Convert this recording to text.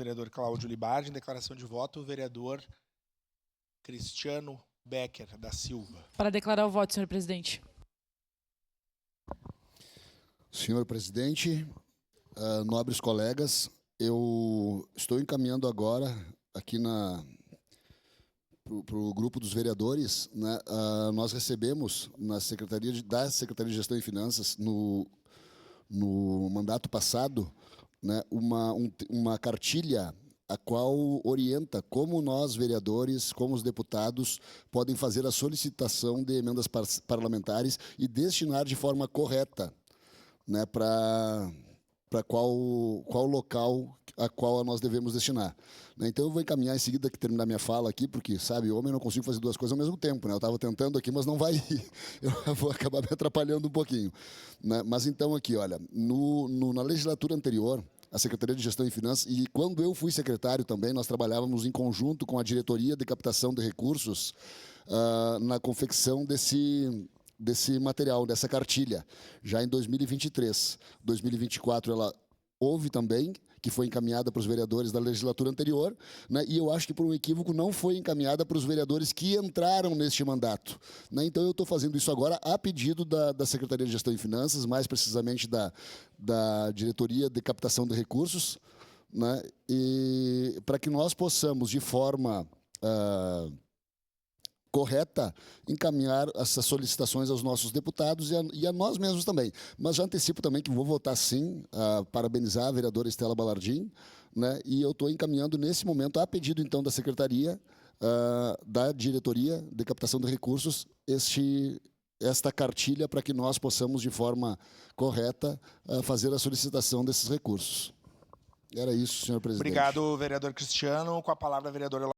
vereador Cláudio Libardi. Em declaração de voto, o vereador Cristiano Becker da Silva. Para declarar o voto, senhor presidente. Senhor presidente, nobres colegas, eu estou encaminhando agora aqui para o grupo dos vereadores, né, nós recebemos da Secretaria de Gestão e Finanças, no mandato passado, né, uma cartilha a qual orienta como nós, vereadores, como os deputados, podem fazer a solicitação de emendas parlamentares e destinar de forma correta, né, para qual local a qual nós devemos destinar. Então, eu vou encaminhar em seguida que terminar minha fala aqui, porque, sabe, homem não consigo fazer duas coisas ao mesmo tempo, né? Eu estava tentando aqui, mas não vai ir. Eu vou acabar me atrapalhando um pouquinho, né? Mas então aqui, olha, na legislatura anterior, a Secretaria de Gestão e Finanças, e quando eu fui secretário também, nós trabalhávamos em conjunto com a Diretoria de Captação de Recursos na confecção desse material, dessa cartilha, já em 2023. 2024 ela houve também, que foi encaminhada para os vereadores da legislatura anterior, né, e eu acho que por um equívoco não foi encaminhada para os vereadores que entraram neste mandato, né. Então eu estou fazendo isso agora a pedido da Secretaria de Gestão e Finanças, mais precisamente da Diretoria de Captação de Recursos, né, e para que nós possamos, de forma correta, encaminhar essas solicitações aos nossos deputados e a nós mesmos também. Mas já antecipo também que vou votar sim, parabenizar a vereadora Estela Balardim, né, e eu estou encaminhando nesse momento, a pedido então da Secretaria, da Diretoria de Captação de Recursos, esta cartilha para que nós possamos, de forma correta, fazer a solicitação desses recursos. Era isso, senhor presidente. Obrigado, vereador Cristiano. Com a palavra, vereador